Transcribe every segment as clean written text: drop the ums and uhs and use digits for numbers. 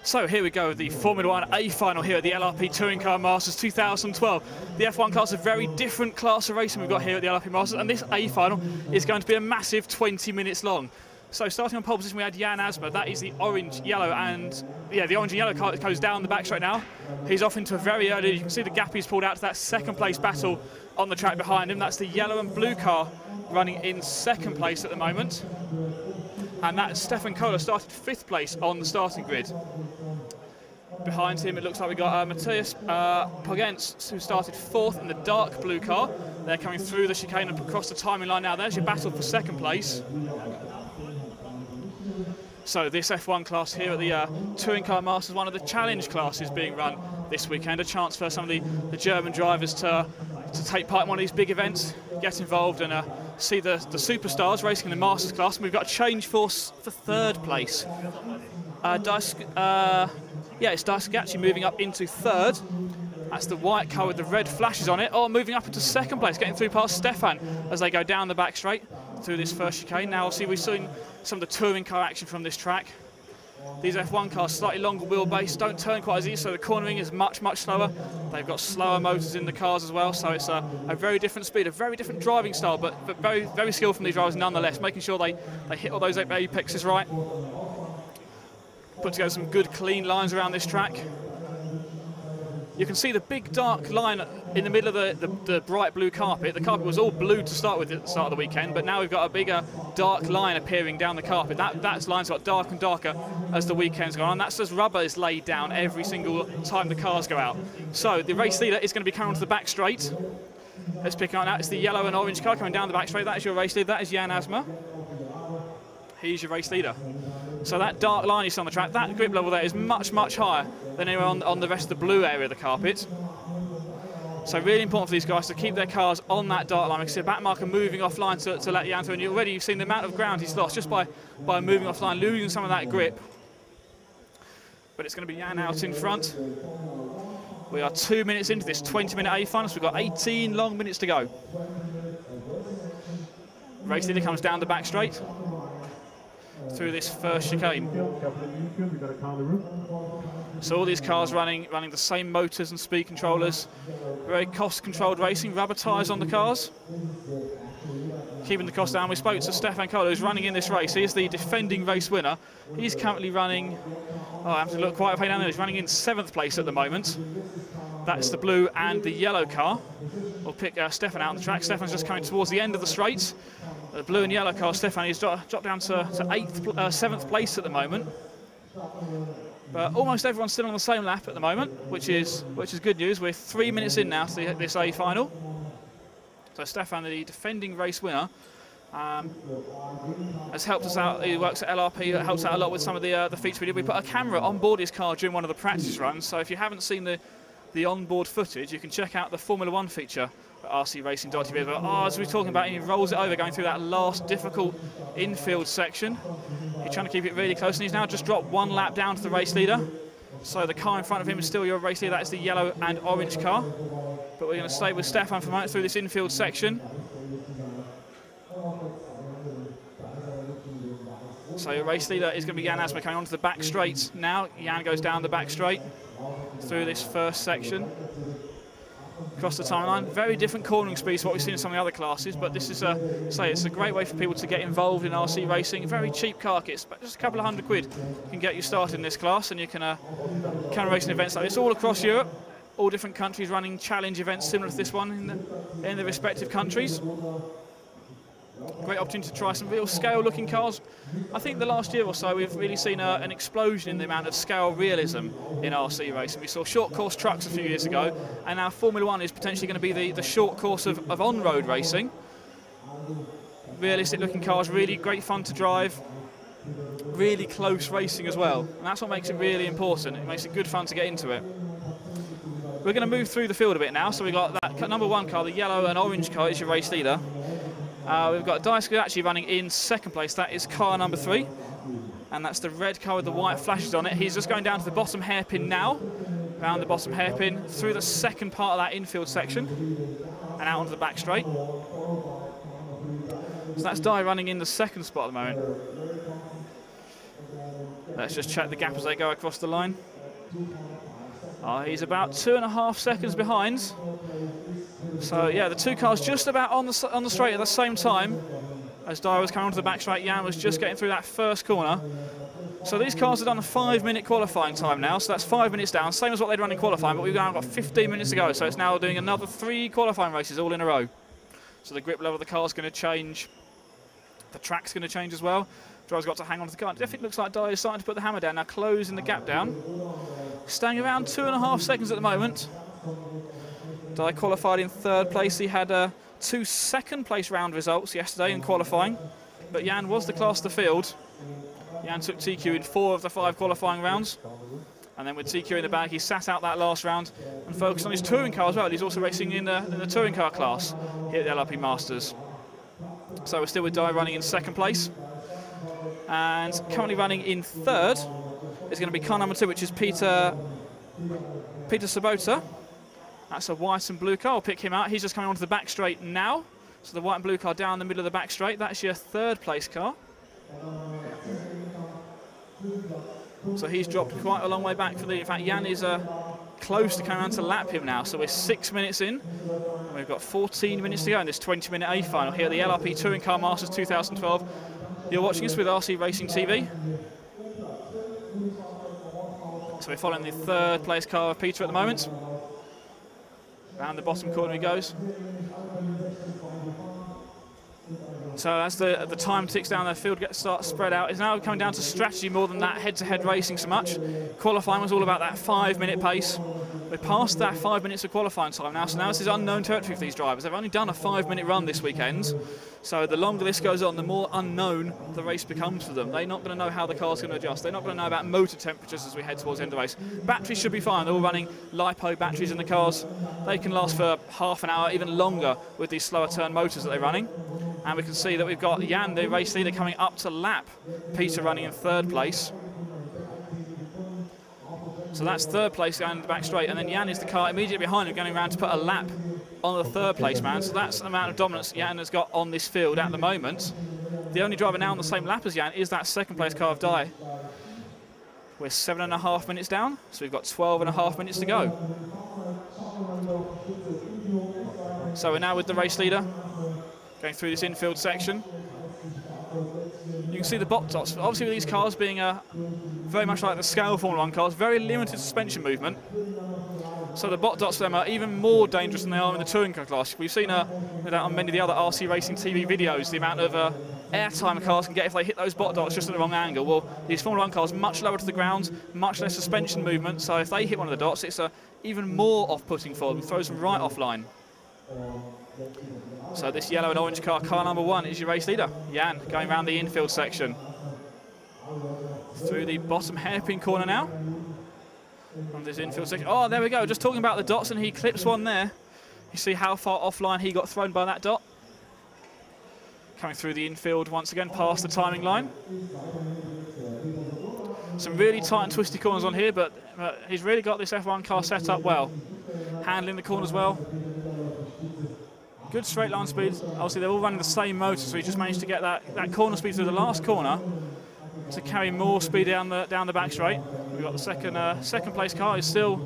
So here we go, the Formula 1 A final here at the LRP Touring Car Masters 2012. The F1 class is a very different class of racing we've got here at the LRP Masters, and this A final is going to be a massive 20 minutes long. So starting on pole position, we had Jan Asma. That is the orange, yellow, and yeah, the orange and yellow car that goes down the back straight now. He's off into a very early. You can see the gap he's pulled out to that second place battle on the track behind him. That's the yellow and blue car running in second place at the moment. And that's Stefan Kohler started 5th place on the starting grid. Behind him, it looks like we got Matthias Pogens, who started 4th in the dark blue car. They're coming through the chicane and across the timing line now. There's your battle for second place. So this F1 class here at the Touring Car Masters, one of the challenge classes being run this weekend. A chance for some of the German drivers to take part in one of these big events, get involved and see the superstars racing in the Masters class. And we've got a change force for 3rd place. It's Daisuke moving up into 3rd. That's the white car with the red flashes on it. Oh, moving up into 2nd place, getting through past Stefan as they go down the back straight through this first chicane. Now, obviously, we've seen some of the touring car action from this track. These F1 cars, slightly longer wheelbase, don't turn quite as easy, so the cornering is much, much slower. They've got slower motors in the cars as well, so it's a very different speed, a very different driving style, but very, very skilled from these drivers nonetheless, making sure they hit all those apexes right. Put together some good, clean lines around this track. You can see the big dark line in the middle of the bright blue carpet. The carpet was all blue to start with at the start of the weekend, but now we've got a bigger dark line appearing down the carpet. That line's got darker and darker as the weekend's gone on. That's as rubber is laid down every single time the cars go out. So the race leader is going to be coming onto the back straight. Let's pick on that. It's the yellow and orange car coming down the back straight. That is your race leader. That is Jan Asma. He's your race leader. So that dark line you see on the track, that grip level there is much, much higher than anywhere on the rest of the blue area of the carpet. So really important for these guys to keep their cars on that dark line. You can see a back marker moving offline to let Jan through, and already you've seen the amount of ground he's lost just by moving offline, losing some of that grip. But it's going to be Jan out in front. We are 2 minutes into this 20-minute A final, so we've got 18 long minutes to go. Race leader comes down the back straight through this first chicane. So all these cars running the same motors and speed controllers. Very cost-controlled racing, rubber tyres on the cars. Keeping the cost down. We spoke to Stefan Kohler, who's running in this race. He is the defending race winner. He's currently running, I have to look quite a way down there. He's running in 7th place at the moment. That's the blue and the yellow car. We'll pick Stefan out on the track. Stefan's just coming towards the end of the straight. The blue and yellow car, Stefan, he's dropped down to 7th place at the moment. But almost everyone's still on the same lap at the moment, which is good news. We're 3 minutes in now to this A final. So Stefan, the defending race winner, has helped us out. He works at LRP, helps out a lot with some of the features we did. We put a camera on board his car during one of the practice runs. So if you haven't seen the onboard footage, you can check out the Formula 1 feature at rcracing.tv. But as we're talking about, he rolls it over, going through that last difficult infield section. He's trying to keep it really close, and he's now just dropped 1 lap down to the race leader. So the car in front of him is still your race leader. That is the yellow and orange car. But we're going to stay with Stefan for a moment through this infield section. So your race leader is going to be Jan Asma coming onto the back straight now. Jan goes down the back straight through this first section. Across the timeline, very different cornering speeds to what we've seen in some of the other classes, but this is it's a great way for people to get involved in RC racing. Very cheap car kits, but just a couple of £100 can get you started in this class, and you can race in events like this all across Europe. All different countries running challenge events similar to this one in the respective countries. Great opportunity to try some real scale-looking cars. I think the last year or so we've really seen an explosion in the amount of scale realism in RC racing. We saw short course trucks a few years ago, and now Formula 1 is potentially going to be the short course of on-road racing. Realistic-looking cars, really great fun to drive. Really close racing as well, and that's what makes it really important. It makes it good fun to get into it. We're going to move through the field a bit now. So we've got that number 1 car, the yellow and orange car, is your race leader. We've got Daisuke actually running in 2nd place. That is car number 3. And that's the red car with the white flashes on it. He's just going down to the bottom hairpin now. Around the bottom hairpin, through the second part of that infield section. And out onto the back straight. So that's Dai running in the 2nd spot at the moment. Let's just check the gap as they go across the line. He's about 2.5 seconds behind. So yeah, the two cars just about on the straight at the same time. As Dyer was coming onto the back straight, Jan was just getting through that first corner. So these cars have done a 5-minute qualifying time now, so that's 5 minutes down, same as what they'd run in qualifying, but we've now got 15 minutes to go, so it's now doing another 3 qualifying races all in a row. So the grip level of the car is going to change, the track's going to change as well. Driver's got to hang on to the car. It definitely looks like Dyer is starting to put the hammer down, now closing the gap down. Staying around 2.5 seconds at the moment. Dyer qualified in 3rd place. He had 2 second-place round results yesterday in qualifying, but Jan was the class of the field. Jan took TQ in 4 of the 5 qualifying rounds, and then with TQ in the bag, he sat out that last round and focused on his touring car as well. He's also racing in the touring car class here at the LRP Masters. So we're still with Dyer running in 2nd place, and currently running in 3rd is going to be car number 2, which is Peter Sabota. That's a white and blue car. I'll pick him out. He's just coming onto the back straight now. So the white and blue car down the middle of the back straight. That's your 3rd place car. So he's dropped quite a long way back. In fact, Jan is close to coming around to lap him now. So we're 6 minutes in. And we've got 14 minutes to go in this 20-minute A final here at the LRP Touring Car Masters 2012. You're watching us with RC Racing TV. So we're following the 3rd place car of Peter at the moment. Round the bottom corner he goes. So as the time ticks down, the field starts spread out. It's now coming down to strategy more than that head-to-head racing so much. Qualifying was all about that 5-minute pace. We're past that 5 minutes of qualifying time now, so now this is unknown territory for these drivers. They've only done a 5-minute run this weekend, so the longer this goes on, the more unknown the race becomes for them. They're not going to know how the car's going to adjust. They're not going to know about motor temperatures as we head towards the end of the race. Batteries should be fine. They're all running LiPo batteries in the cars. They can last for half an hour, even longer, with these slower turn motors that they're running. And we can see that we've got Jan, the race leader, coming up to lap Peter running in 3rd place. So that's 3rd place going in the back straight, and then Jan is the car immediately behind him going around to put a lap on the 3rd place man. So that's the amount of dominance Jan has got on this field at the moment. The only driver now on the same lap as Jan is that 2nd place car of Dyer. We're 7.5 minutes down, so we've got 12.5 minutes to go. So we're now with the race leader going through this infield section. You can see the bot dots. Obviously, with these cars being very much like the scale Formula 1 cars, very limited suspension movement. So the bot dots for them are even more dangerous than they are in the touring car class. We've seen that on many of the other RC Racing TV videos, the amount of airtime cars can get if they hit those bot dots just at the wrong angle. Well, these Formula 1 cars much lower to the ground, much less suspension movement, so if they hit one of the dots, it's even more off-putting for them, throws them right offline. So this yellow and orange car number 1, is your race leader, Jan, going around the infield section. Through the bottom hairpin corner now. From this infield section. Oh, there we go, just talking about the dots, and he clips one there. You see how far offline he got thrown by that dot. Coming through the infield once again, past the timing line. Some really tight and twisty corners on here, but he's really got this F1 car set up well. Handling the corners well. Good straight line speed. Obviously, they're all running the same motor, so he just managed to get that corner speed through the last corner to carry more speed down the back straight. We've got the second place car. It's still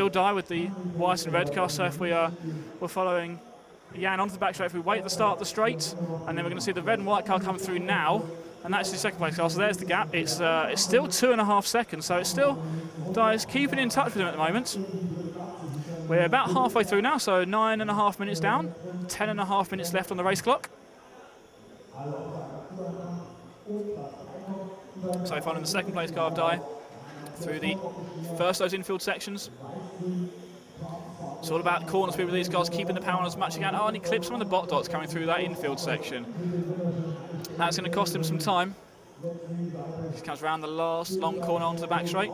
Dyer with the white and red car. So if we're following Jan onto the back straight, if we wait at the start of the straight, and then we're going to see the red and white car come through now, and that's the 2nd place car. So there's the gap. It's still 2.5 seconds. So it's still Dyer's keeping in touch with him at the moment. We're about halfway through now, so 9.5 minutes down, 10.5 minutes left on the race clock. So following the 2nd place car of Dyer through the first of those infield sections. It's all about corner speed with these guys, keeping the power on as much as you can. Oh, and he clips some of the bot dots coming through that infield section. That's going to cost him some time. He comes around the last long corner onto the back straight.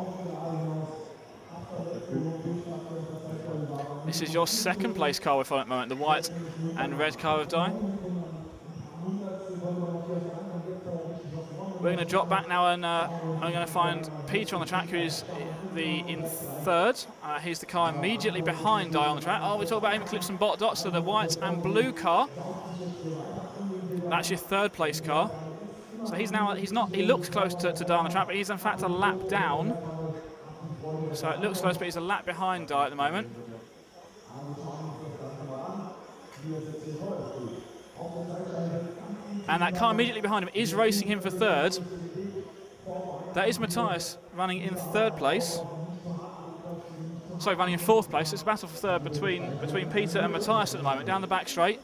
This is your 2nd place car we're following at the moment, the white and red car of Dyer. We're going to drop back now, and I'm going to find Peter on the track, who is in 3rd. He's the car immediately behind Dyer on the track. Oh, we talk about him clips some bot dots, so the white and blue car. That's your 3rd place car. So he looks close to Dye on the track, but he's in fact a lap down. So it looks close, but he's a lap behind Dye at the moment. And that car immediately behind him is racing him for third. That is Matthias running in third place. Sorry, running in fourth place. It's a battle for third between Peter and Matthias at the moment, down the back straight.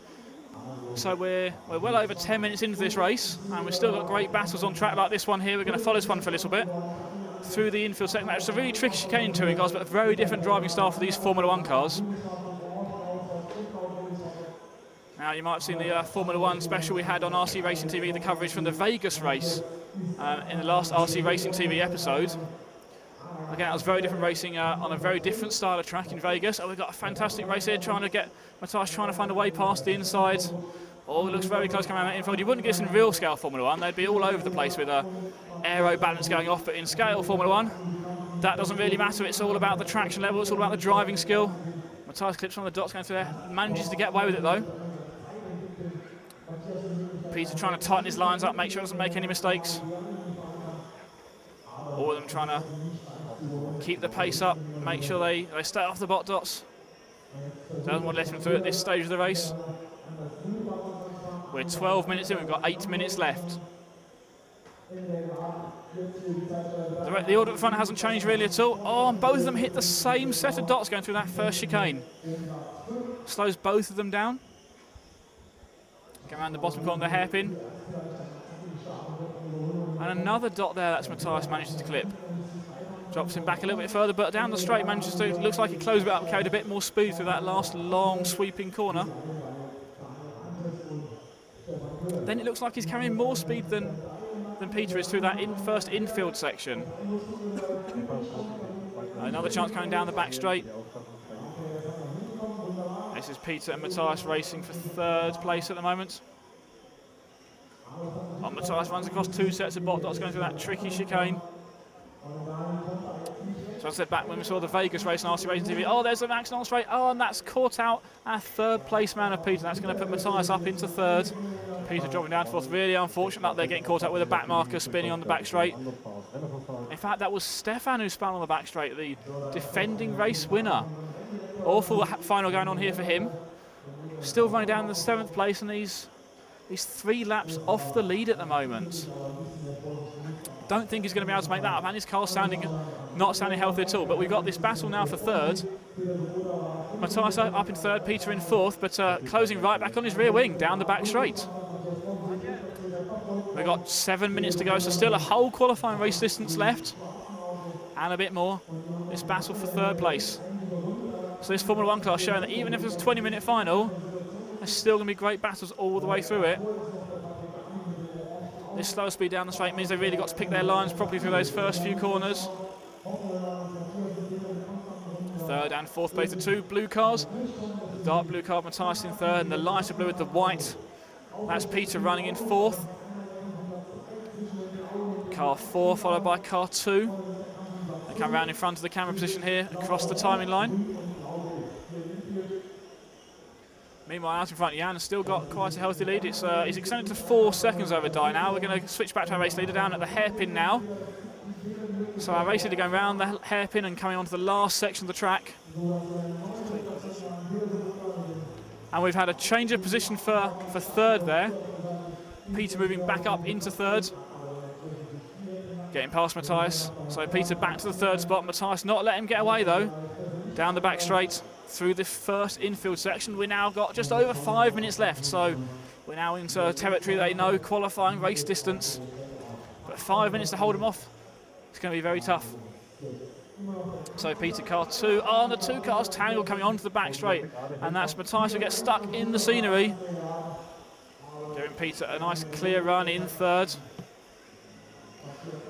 So we're well over 10 minutes into this race, and we've still got great battles on track like this one here. We're going to follow this one for a little bit through the infield sector. It's a really tricky chicane touring cars, but a very different driving style for these Formula 1 cars. Now, you might have seen the Formula 1 special we had on RC Racing TV, the coverage from the Vegas race in the last RC Racing TV episode. Again, it was very different racing on a very different style of track in Vegas. Oh, we've got a fantastic race here, Matthias trying to find a way past the inside. Oh, it looks very close coming around that infield. You wouldn't get this in real scale Formula 1. They'd be all over the place with aero balance going off, but in scale Formula 1, that doesn't really matter. It's all about the traction level, it's all about the driving skill. Matthias clips on the dots going through there, manages to get away with it though. Peter trying to tighten his lines up, make sure he doesn't make any mistakes. All of them trying to keep the pace up, make sure they stay off the bot dots. Doesn't want to let him through at this stage of the race. We're 12 minutes in, we've got 8 minutes left. The order at the front hasn't changed really at all. Oh, and both of them hit the same set of dots going through that first chicane. Slows both of them down. Go around the bottom corner of the hairpin. And another dot there, that's Matthias manages to clip. Drops him back a little bit further, but down the straight manages to, looks like he closed it up, carried a bit more speed through that last long sweeping corner. Then it looks like he's carrying more speed than Peter is through that first infield section. Another chance coming down the back straight. This is Peter and Matthias racing for third place at the moment. Oh, Matthias runs across two sets of bot dots going through that tricky chicane. So I said back when we saw the Vegas race on RC Racing TV, oh, there's an accident on straight. Oh, and that's caught out our third place man of Peter. That's going to put Matthias up into third. Peter dropping down to fourth. Really unfortunate that they're getting caught up with a back marker spinning on the back straight. In fact, that was Stefan who spun on the back straight, the defending race winner. Awful final going on here for him. Still running down the 7th place, and he's 3 laps off the lead at the moment. Don't think he's going to be able to make that up, and his car's not sounding healthy at all. But we've got this battle now for third. Matthias up in third, Peter in fourth, but closing right back on his rear wing down the back straight. We've got 7 minutes to go, so still a whole qualifying race distance left, and a bit more. This battle for third place. So this Formula 1 class showing that even if it's a 20-minute final, there's still going to be great battles all the way through it. This slow speed down the straight means they've really got to pick their lines properly through those first few corners. Third and fourth place, the 2 blue cars. The dark blue car, Matthias in third, and the lighter blue with the white. That's Peter running in fourth. Car 4 followed by car 2. They come round in front of the camera position here, across the timing line. Meanwhile, out in front, Jan has still got quite a healthy lead. He's extended to 4 seconds over Dye now. We're going to switch back to our race leader down at the hairpin now. So our race leader going round the hairpin and coming onto the last section of the track. And we've had a change of position for third there. Peter moving back up into third. Getting past Matthias. So Peter back to the third spot. Matthias not letting him get away though. Down the back straight. Through the first infield section, we now got just over 5 minutes left, so we're now into territory they know, qualifying race distance. But 5 minutes to hold them off, it's going to be very tough. So Peter car 2, oh, and the 2 cars tangle coming onto the back straight, and that's Matthias who gets stuck in the scenery. Giving Peter a nice clear run in third.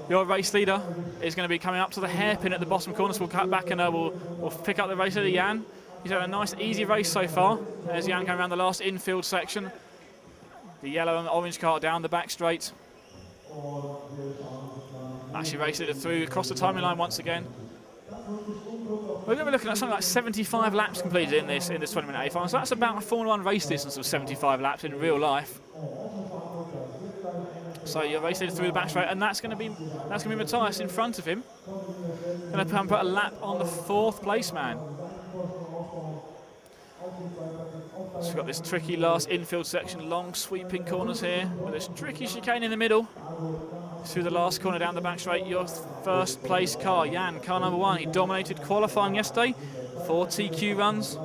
Your race leader is going to be coming up to the hairpin at the bottom corner, so we'll cut back and we'll pick up the race leader, Jan. He's had a nice easy race so far. There's Jan going around the last infield section. The yellow and orange car down the back straight. Actually race leader through across the timing line once again. We're going to be looking at something like 75 laps completed in this 20-minute A final. So that's about a Formula 1 race distance of 75 laps in real life. So you're racing through the back straight, and that's going to be Matthias in front of him. Going to put a lap on the 4th place man. So we've got this tricky last infield section, long sweeping corners here, with this tricky chicane in the middle. Through the last corner down the back straight, your 1st place car, Jan, car number 1. He dominated qualifying yesterday, 4 TQ runs,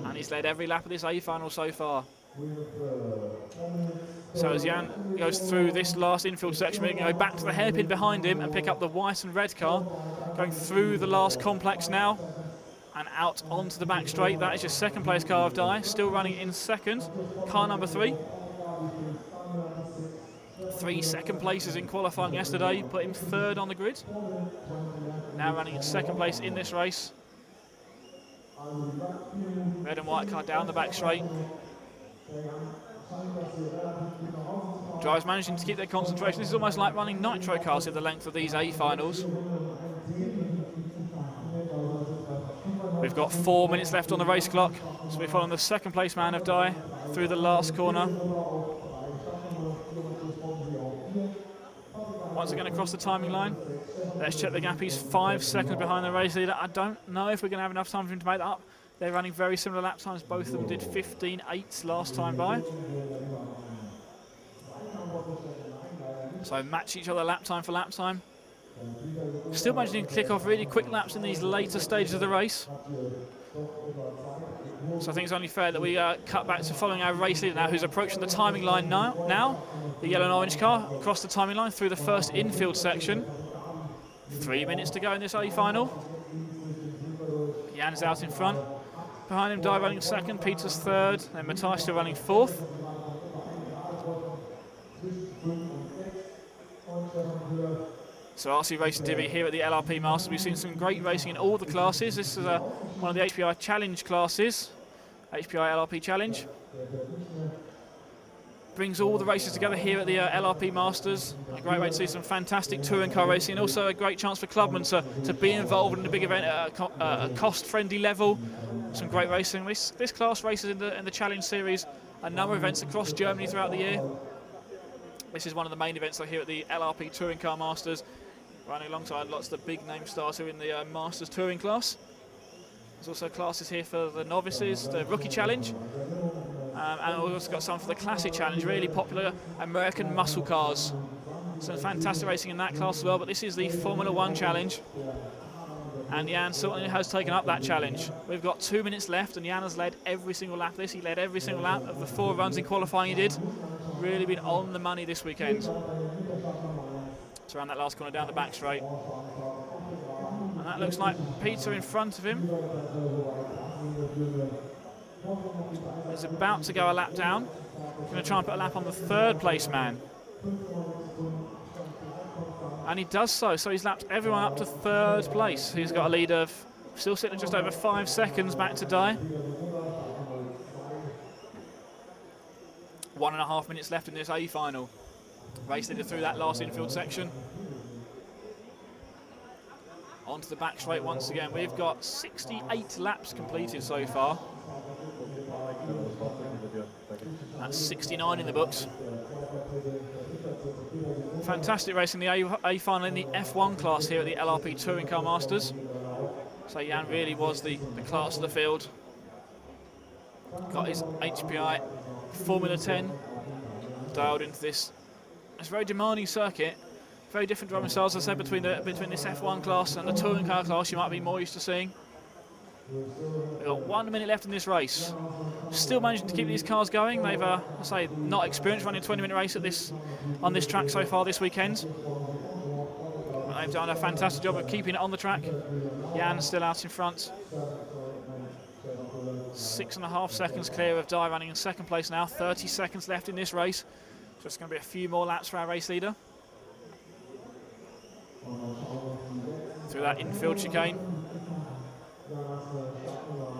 and he's led every lap of this A final so far. So as Jan goes through this last infield section, we're going to go back to the hairpin behind him and pick up the white and red car, going through the last complex now and out onto the back straight. That is your 2nd place car of Dye, still running in 2nd, car number 3. 3 second places in qualifying yesterday, put him 3rd on the grid. Now running in 2nd place in this race. Red and white car down the back straight. Drivers managing to keep their concentration. This is almost like running nitro cars in the length of these A finals. We've got 4 minutes left on the race clock, so we're following the 2nd place man of Dye through the last corner. Once again across the timing line. Let's check the gap. He's 5 seconds behind the race leader. I don't know if we're going to have enough time for him to make that up. They're running very similar lap times. Both of them did 15.8 last time by. So match each other lap time for lap time. Still managing to click off really quick laps in these later stages of the race. So I think it's only fair that we cut back to following our race leader now, who's approaching the timing line now. The yellow and orange car across the timing line through the 1st infield section. 3 minutes to go in this A final. Jan's out in front. Behind him, Dye running 2nd, Peter's 3rd, and Matthias still running 4th. So RC Racing TV here at the LRP Masters. We've seen some great racing in all the classes. This is one of the HPI Challenge classes, HPI LRP Challenge. Brings all the races together here at the LRP Masters. A great way to see some fantastic touring car racing, and also a great chance for clubmen to be involved in a big event at a cost-friendly level. Some great racing. This class races in the Challenge Series a number of events across Germany throughout the year. This is one of the main events here at the LRP Touring Car Masters, running alongside lots of the big name stars who are in the Masters Touring class. There's also classes here for the novices, the Rookie Challenge, and we've also got some for the Classic Challenge, really popular American muscle cars. Some fantastic racing in that class as well, but this is the Formula 1 Challenge. And Jan certainly has taken up that challenge. We've got 2 minutes left, and Jan has led every single lap of this. He led every single lap of the 4 runs in qualifying he did. Really been on the money this weekend. So around that last corner down the back straight. And that looks like Peter in front of him. He's about to go a lap down. Going to try and put a lap on the 3rd place man. And he does so. So he's lapped everyone up to 3rd place. He's got a lead of still sitting at just over 5 seconds back to Dye. 1.5 minutes left in this A final. Race leader through that last infield section. Onto the back straight once again. We've got 68 laps completed so far. That's 69 in the books. Fantastic racing the A final in the F1 class here at the LRP Touring Car Masters. So Jan really was the class of the field. Got his HPI Formula 10 dialed into this. It's a very demanding circuit. Very different driving styles, as I said, between this F1 class and the touring car class you might be more used to seeing. We've got 1 minute left in this race. Still managing to keep these cars going. They've, I say, not experienced running a 20-minute race on this track so far this weekend. But they've done a fantastic job of keeping it on the track. Jan's still out in front. 6.5 seconds clear of Dye, running in 2nd place now. 30 seconds left in this race. So it's going to be a few more laps for our race leader. Through that infield chicane.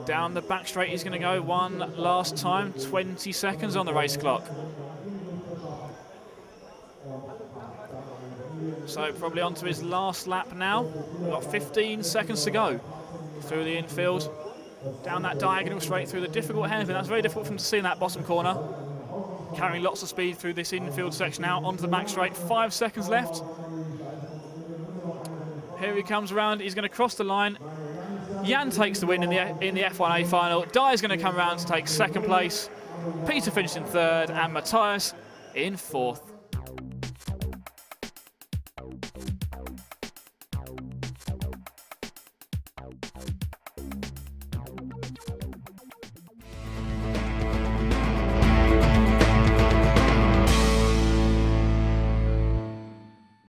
Down the back straight he's going to go one last time. 20 seconds on the race clock. So probably onto his last lap now. We've got 15 seconds to go through the infield. Down that diagonal straight through the difficult hairpin. That's very difficult for him to see in that bottom corner. carrying lots of speed through this infield section now onto the back straight. 5 seconds left. Here he comes around. He's going to cross the line. Jan takes the win in the F1A final. Dai's going to come around to take second place. Peter finished in third, and Matthias in fourth.